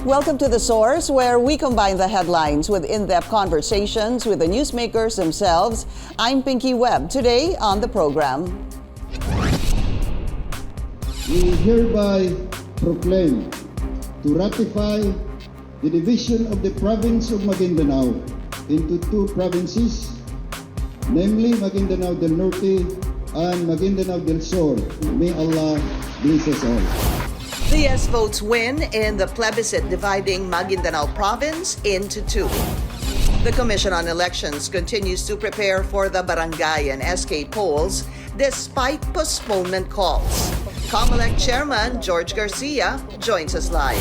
Welcome to The Source, where we combine the headlines with in-depth conversations with the newsmakers themselves. I'm Pinky Webb. Today on the program, we hereby proclaim to ratify the division of the province of Maguindanao into two provinces, namely Maguindanao del Norte and Maguindanao del Sur. May Allah bless us all. the yes votes win in the plebiscite dividing Maguindanao Province into two. The Commission on Elections continues to prepare for the Barangay and SK polls despite postponement calls. Comelec Chairman George Garcia joins us live.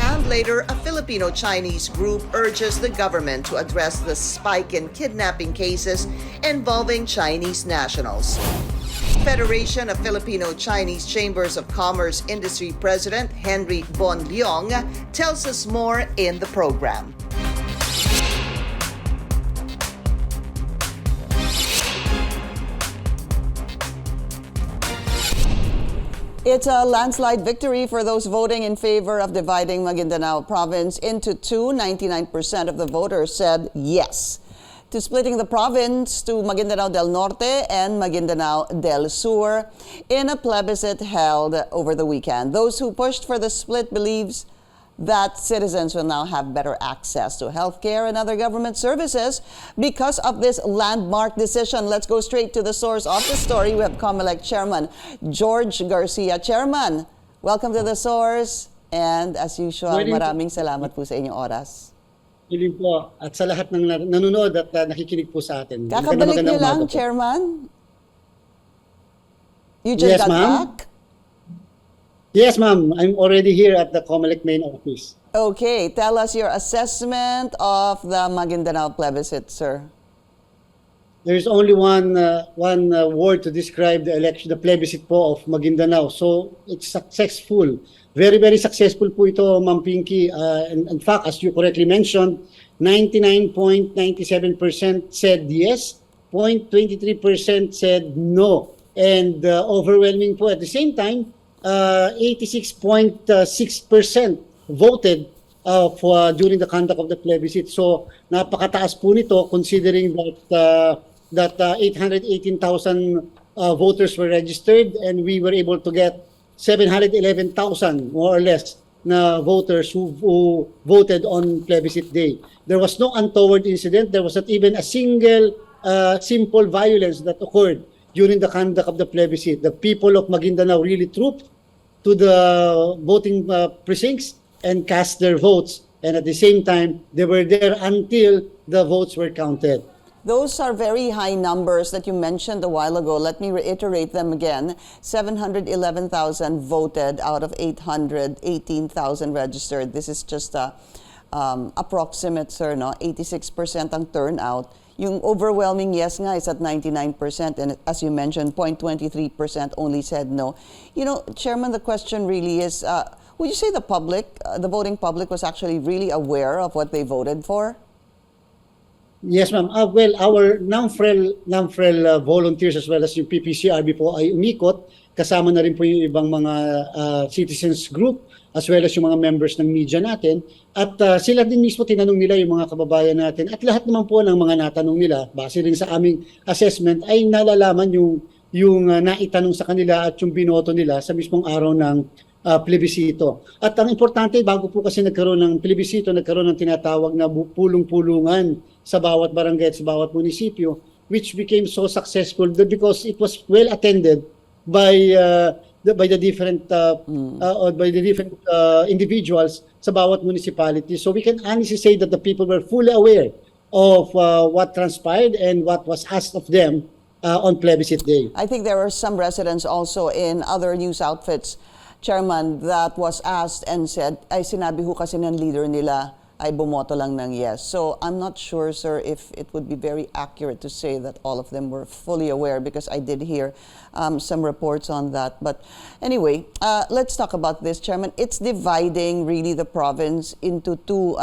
And later, a Filipino-Chinese group urges the government to address the spike in kidnapping cases involving Chinese nationals. Federation of Filipino-Chinese Chambers of Commerce Industry President Henry Bon Leong tells us more in the program. It's a landslide victory for those voting in favor of dividing Maguindanao Province into two. 99% of the voters said yes to splitting the province to Maguindanao del Norte and Maguindanao del Sur in a plebiscite held over the weekend. Those who pushed for the split believes that citizens will now have better access to healthcare and other government services because of this landmark decision. Let's go straight to the source of the story. We have Comelec Chairman George Garcia. Chairman, welcome to the source. And as usual, maraming salamat po sa inyong oras. Hiling po at sa lahat ng nanonood at nakikinig po sa atin. Kakabalik niyo lang, Chairman? You just got back? Yes, ma'am. I'm already here at the Comelec main office. Okay. Tell us your assessment of the Maguindanao plebiscite, sir. There's only one word to describe the election, the plebiscite po of Maguindanao. So it's successful. Very, very successful po ito, Ma'am Pinky. In fact, as you correctly mentioned, 99.97% said yes, 0.23% said no. And overwhelming po at the same time, 86.6% voted during the conduct of the plebiscite. So napakataas po nito considering that 818,000 voters were registered and we were able to get 711,000 more or less na voters who voted on plebiscite day. There was no untoward incident. There was not even a single simple violence that occurred during the conduct of the plebiscite. The people of Maguindanao really trooped to the voting precincts and cast their votes. And at the same time, they were there until the votes were counted. Those are very high numbers that you mentioned a while ago. Let me reiterate them again. 711,000 voted out of 818,000 registered. This is just a approximate, sir, no? 86% ang turnout. Yung overwhelming yes nga is at 99%, and as you mentioned, 0.23% only said no. You know, Chairman, the question really is, would you say the public, the voting public was actually really aware of what they voted for? Yes, ma'am. Well, our NAMFREL volunteers as well as yung PPCRB po ay umikot. Kasama na rin po yung ibang mga citizens group as well as yung mga members ng media natin. At sila din mismo tinanong nila yung mga kababayan natin. At lahat naman po ng mga natanong nila, base rin sa aming assessment, ay nalalaman yung naitanong sa kanila at yung binoto nila sa mismong araw ng plebisito. At ang importante, bago po kasi nagkaroon ng plebisito, nagkaroon ng tinatawag na pulong-pulungan sa bawat barangay at sa bawat munisipyo, which became so successful because it was well attended by the different individuals sa bawat municipality. So we can honestly say that the people were fully aware of what transpired and what was asked of them on plebiscite day. I think there were some residents also in other news outfits, Chairman, that was asked and said, ay sinabi ho kasi ng leader nila ay bumoto lang ng yes. So I'm not sure, sir, if it would be very accurate to say that all of them were fully aware, because I did hear some reports on that. But anyway, let's talk about this, Chairman. It's dividing really the province into two,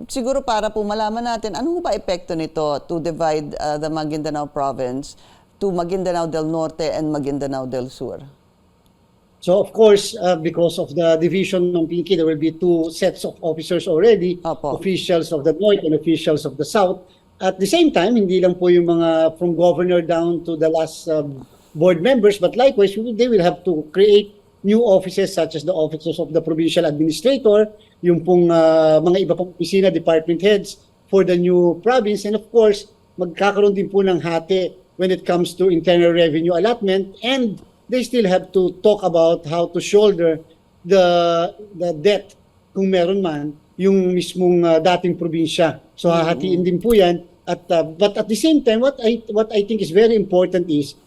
siguro para po malaman natin, ano ba epekto nito to divide the Maguindanao Province to Maguindanao del Norte and Maguindanao del Sur? So of course, because of the division ng Pinky, there will be two sets of officers already, Opo. officials of the North and officials of the South. At the same time, hindi lang po yung mga from governor down to the last board members, but likewise, they will have to create new offices such as the offices of the provincial administrator, yung pong mga iba pang opisina, department heads for the new province, and of course, magkakaroon din po ng hati when it comes to internal revenue allotment, and they still have to talk about how to shoulder the debt kung meron man yung mismong dating probinsya. So hahatiin din po yan. But at the same time, what I think is very important is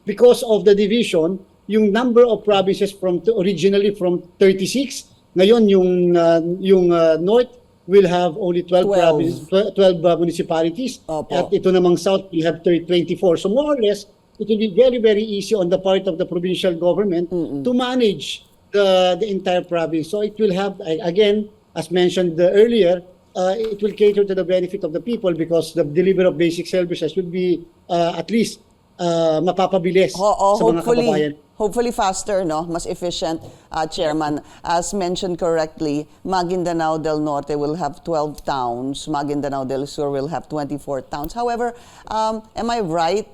because of the division, yung number of provinces originally from 36, ngayon yung North will have only 12 provinces, 12 municipalities. Opo. At ito namang South will have 24. So more or less, it will be very, very easy on the part of the provincial government to manage the entire province. So it will have, again, as mentioned earlier, it will cater to the benefit of the people because the delivery of basic services will be at least mapapabilis sa mga kababayan. Hopefully faster, no? Mas efficient, Chairman. As mentioned correctly, Maguindanao del Norte will have 12 towns. Maguindanao del Sur will have 24 towns. However, am I right,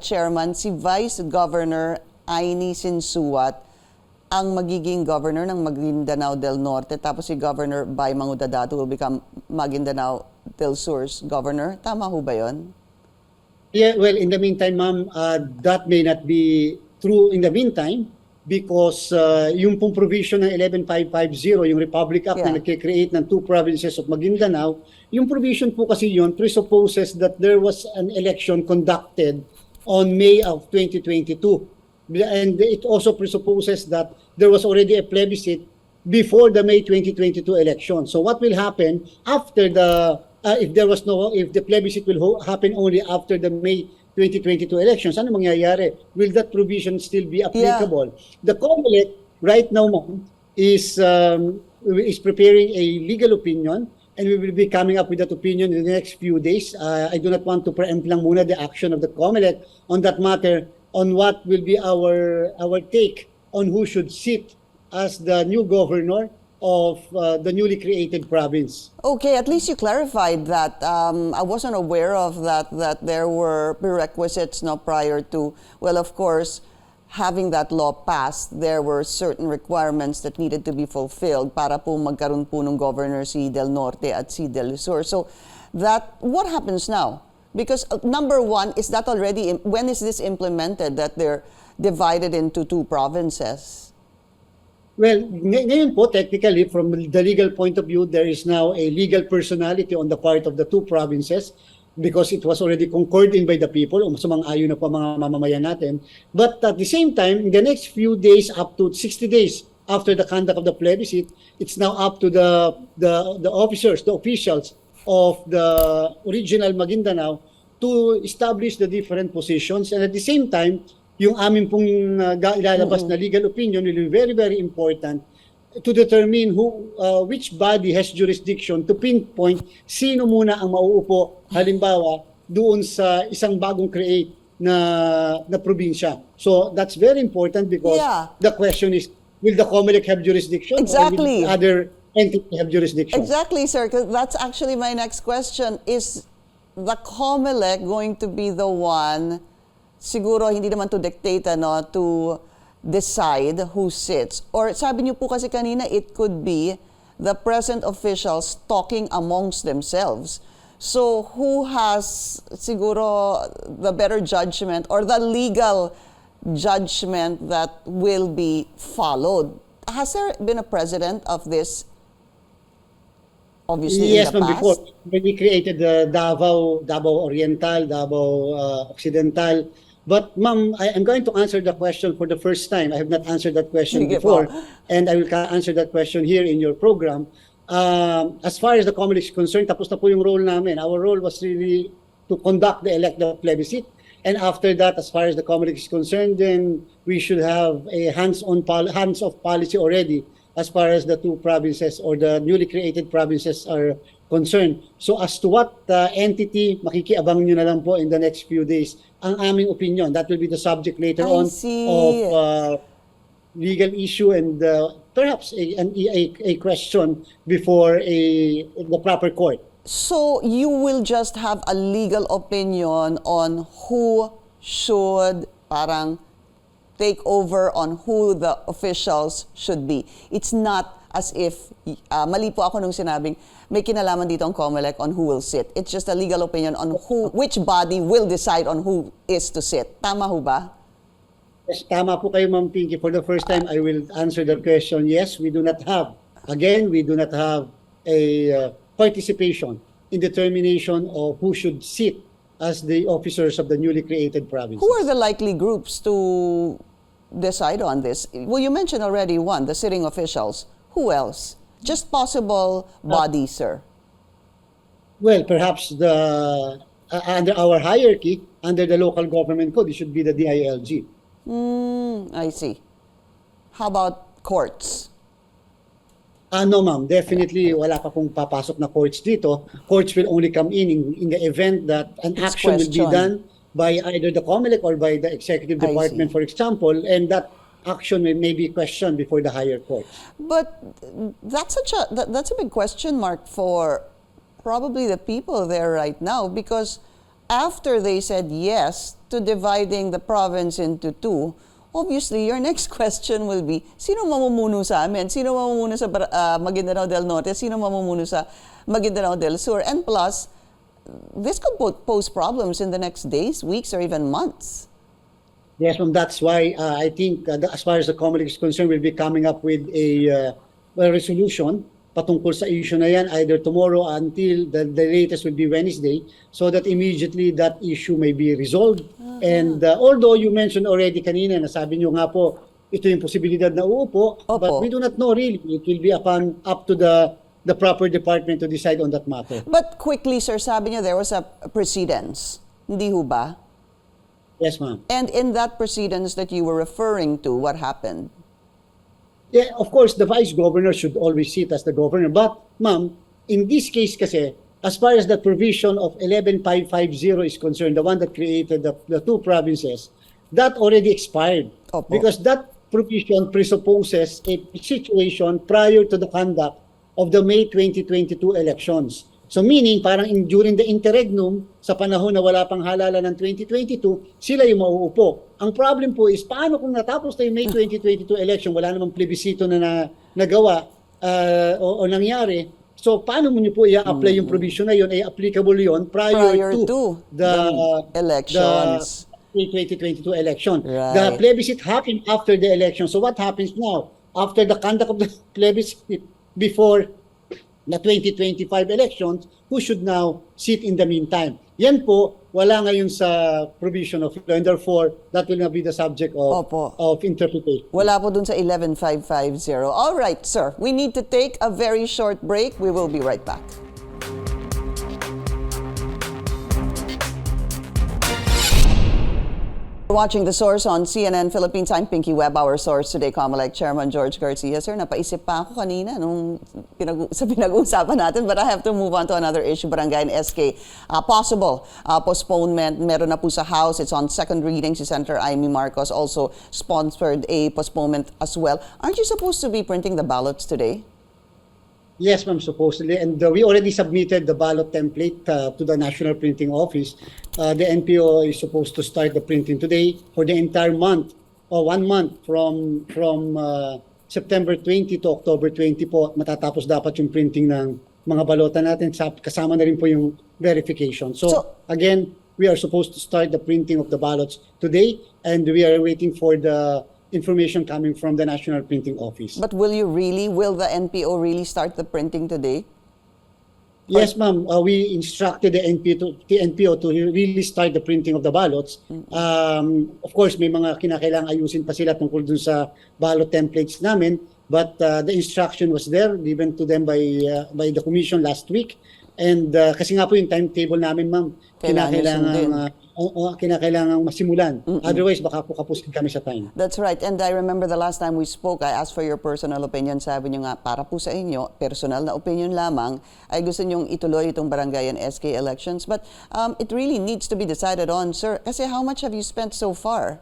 Chairman, si Vice Governor Aini Sinsuat ang magiging governor ng Maguindanao del Norte, tapos si Governor Bay Mangudadato will become Maguindanao del Sur's governor. Tama ho ba yun? Yeah, well, in the meantime, ma'am, that may not be true in the meantime because yung pong provision ng 11550, yung Republic Act na nagkikreate ng two provinces of Maguindanao, yung provision po kasi yun presupposes that there was an election conducted on May of 2022. And it also presupposes that there was already a plebiscite before the May 2022 election. So what will happen after if the plebiscite will happen only after the May 2022 elections, ano mangyayari? Will that provision still be applicable? The Comelec right now is preparing a legal opinion, and we will be coming up with that opinion in the next few days. I do not want to preempt lang muna the action of the Comelec on that matter, on what will be our take on who should sit as the new governor of the newly created province. Okay, at least you clarified that. I wasn't aware of that there were prerequisites prior to, well, of course, having that law passed, there were certain requirements that needed to be fulfilled para po magkaroon po ng governor si Del Norte at si Del Sur. So what happens now? Because number one, is that already, when is this implemented that they're divided into two provinces? Well, ngayon po, technically, from the legal point of view, there is now a legal personality on the part of the two provinces because it was already concurred in by the people, sumang-ayon na po mga mamamayan natin. But at the same time, in the next few days, up to 60 days after the conduct of the plebiscite, it's now up to the officers, the officials of the original Maguindanao to establish the different positions. And at the same time, yung amin pong ilalabas na legal opinion will be very, very important to determine which body has jurisdiction to pinpoint sino muna ang mauupo, halimbawa, doon sa isang bagong create na probinsya. So that's very important because the question is, will the Comelec have jurisdiction? Exactly. Or will other entity have jurisdiction? Exactly, sir, because that's actually my next question. Is the Comelec going to be the one, siguro hindi naman to dictate, to decide who sits? Or sabi niyo po kasi kanina, it could be the present officials talking amongst themselves. So who has siguro the better judgment or the legal judgment that will be followed? Has there been a president of this, obviously, yes, in the past? before, when we created the Davao Oriental, Davao Occidental. But ma'am, I'm going to answer the question for the first time. I have not answered that question before. And I will answer that question here in your program. As far as the Comelec is concerned, tapos na po yung role namin. Our role was really to conduct the electoral plebiscite. And after that, as far as the Comelec is concerned, then we should have a hands-off policy already as far as the two provinces or the newly created provinces are concerned. So as to what entity, makikiabang nyo na lang po in the next few days ang aming opinion. That will be the subject later on of legal issue and perhaps a question before the proper court. So you will just have a legal opinion on who should parang take over on who the officials should be. It's not as if, mali po ako nung sinabing, may kinalaman dito ang Comelec on who will sit. It's just a legal opinion on which body will decide on who is to sit. Tama ho ba? Yes, tama po kayo, Ma'am Pinky. For the first time, I will answer the question. Yes, we do not have, again, we do not have a participation in determination of who should sit as the officers of the newly created provinces. Who are the likely groups to decide on this? Well, you mentioned already one, the sitting officials. Who else? Just possible bodies, sir. Well, perhaps under our hierarchy, under the local government code, it should be the DILG. I see. How about courts? No, ma'am. Definitely, wala pa pong papasok na courts dito. Courts will only come in the event that an It's action will be question. done by either the Comelec or by the executive I department, see. for example, and that action may be questioned before the higher court. But that's that's a big question mark for probably the people there right now, because after they said yes to dividing the province into two, obviously your next question will be, sino mamumuno sa amin? Sino mamumuno sa Maguindanao del Norte? Sino mamumuno sa Maguindanao del Sur? And plus, this could pose problems in the next days, weeks, or even months. Yes, ma'am. That's why I think, as far as the Comelec is concerned, we'll be coming up with a resolution patungkol sa issue na yan, either tomorrow until the latest will be Wednesday, so that immediately that issue may be resolved. And although you mentioned already kanina, nasabi nyo nga po, ito yung posibilidad na uupo, Opo. but we do not know really. It will be up to the proper department to decide on that matter. But quickly, sir, sabi niyo there was a precedence. Hindi ho ba? Yes, ma'am. And in that precedence that you were referring to, what happened? Yeah, of course, the vice governor should always sit as the governor. But, ma'am, in this case kasi, as far as the provision of 11550 is concerned, the one that created the two provinces, that already expired. Opo. Because that provision presupposes a situation prior to the conduct of the May 2022 elections. So meaning, parang during the interregnum, sa panahon na wala pang halalan ng 2022, sila yung mauupo. Ang problem po is, paano kung natapos na yung May 2022 election, wala namang plebisito na nagawa o nangyari, so paano mo nyo po i-apply yung provision na yun, ay applicable yun prior to the elections. The 2022 election. Right. The plebiscite happened after the election. So what happens now? After the conduct of the plebiscite before the 2025 elections, who should now sit in the meantime? Yan po, wala ngayon sa provision of law, and therefore, that will not be the subject of interpretation. Wala po dun sa 11550. All right, sir. We need to take a very short break. We will be right back. Watching The Source on CNN Philippines. I'm Pinky Webb, our source today, Comelec Chairman George Garcia. Sir, napaisip pa ako kanina nung sa pinag-uusapan natin, but I have to move on to another issue, Barangay and SK. Possible postponement, meron na po sa House. It's on second reading. Si Senator Amy Marcos also sponsored a postponement as well. Aren't you supposed to be printing the ballots today? Yes, ma'am, supposedly. And we already submitted the ballot template to the National Printing Office. The NPO is supposed to start the printing today for the entire month, or 1 month from September 20 to October 20 po. Matatapos dapat yung printing ng mga balota natin. Kasama na rin po yung verification. So again, we are supposed to start the printing of the ballots today, and we are waiting for the information coming from the National Printing Office. But will the NPO really start the printing today? Yes, ma'am. We instructed the NPO to really start the printing of the ballots. Of course, may mga kinakailangang ayusin pa sila tungkol dun sa ballot templates namin, but the instruction was there, given to them by the commission last week. And kasi nga po yung timetable namin, ma'am, kinakailangan masimulan. Otherwise, baka po kapusin kami sa time. That's right. And I remember the last time we spoke, I asked for your personal opinion. Sabi nyo nga, para po sa inyo, personal na opinion lamang, ay gusto nyong ituloy itong Barangay and SK elections. But it really needs to be decided on, sir. Kasi how much have you spent so far?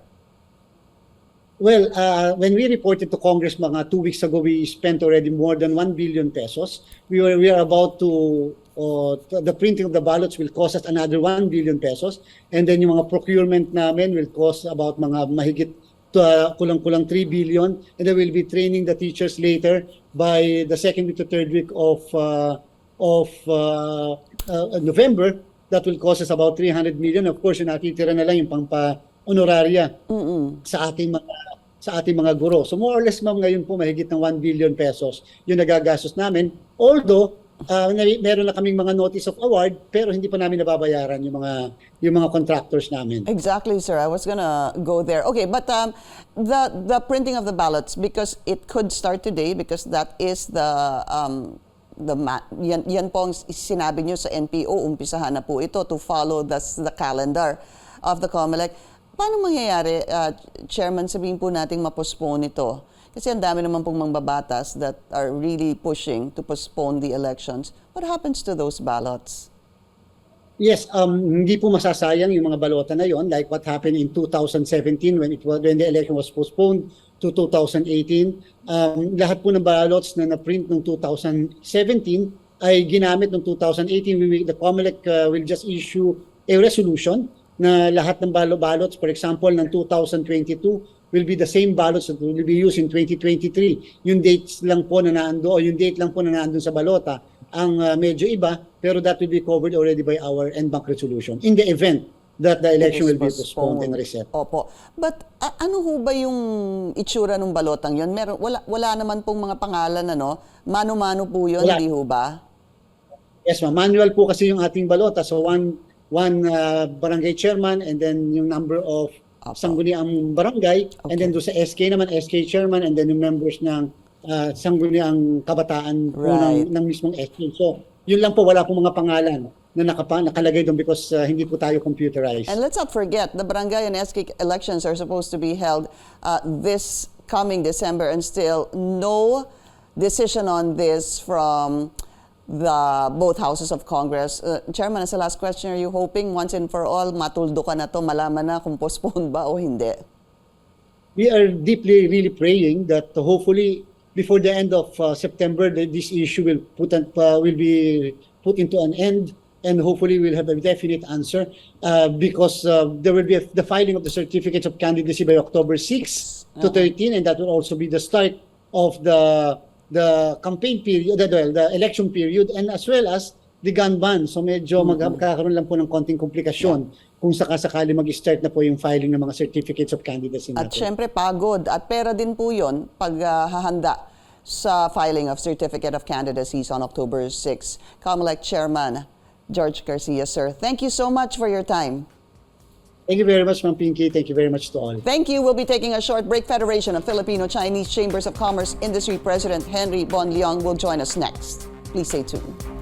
Well, when we reported to Congress mga 2 weeks ago, we spent already more than 1 billion pesos. We are about to, the printing of the ballots will cost us another 1 billion pesos. And then yung mga procurement namin will cost about mga mahigit kulang-kulang 3 billion. And then we'll be training the teachers later by the second week to third week of November. That will cost us about 300 million. Of course, yung natitira na lang yung pangpa-honoraria sa ating mga guro. So more or less, ma'am, ngayon po mahigit ng 1 billion pesos yung nagagastos namin. Although, meron na kaming mga notice of award, pero hindi pa namin nababayaran yung mga contractors namin. Exactly, sir. I was gonna go there. Okay, but the printing of the ballots, because it could start today, because that is yan po ang sinabi nyo sa NPO, umpisahan na po ito to follow the calendar of the Comelec. Paano mangyayari, Chairman, sabihin po nating ma-postpone ito? Kasi ang dami naman pong mambabatas that are really pushing to postpone the elections. What happens to those ballots? Yes, hindi po masasayang yung mga balota na yon, like what happened in 2017 when the election was postponed to 2018. Lahat po ng ballots na na-print noong 2017 ay ginamit noong 2018. The Comelec will just issue a resolution na lahat ng ballots, for example, ng 2022 will be the same ballots that will be used in 2023. Yung dates lang po na naando, o yung date lang po na naandun sa balota ang medyo iba, pero that will be covered already by our en banc resolution in the event that the election will be postponed and reset. Opo. But ano ho ba yung itsura ng balotang yun? Wala naman pong mga pangalan, ano? Mano-mano po yun, Wala. hindi ho ba? Yes, ma'am. Manual po kasi yung ating balota. So one barangay chairman, and then yung number of sangguniang barangay, and then doon sa SK naman, SK chairman, and then yung members ng sangguniang kabataan po ng mismong SK. So yun lang po, wala pong mga pangalan na nakalagay doon because hindi po tayo computerized. And let's not forget, the Barangay and SK elections are supposed to be held this coming December, and still no decision on this from both houses of Congress. Chairman, as a last question, are you hoping once and for all matuldo ka na to, malaman na kung postpone ba o hindi? We are deeply really praying that hopefully before the end of September this issue will be put into an end, and hopefully we'll have a definite answer because there will be the filing of the certificates of candidacy by October 6 to 13, and that will also be the start of the campaign period, the election period, and as well as the gun ban. So medyo magkakaroon lang po ng konting komplikasyon kung sakasakali mag-start na po yung filing ng mga certificates of candidacy natin. At syempre pagod at pera din po yun pag hahanda sa filing of certificate of candidacies on October 6. Comelec Chairman George Garcia, sir, thank you so much for your time. Thank you very much, Ma'am Pinky. Thank you very much to all. Thank you. We'll be taking a short break. Federation of Filipino-Chinese Chambers of Commerce Industry President Henry Bon Leong will join us next. Please stay tuned.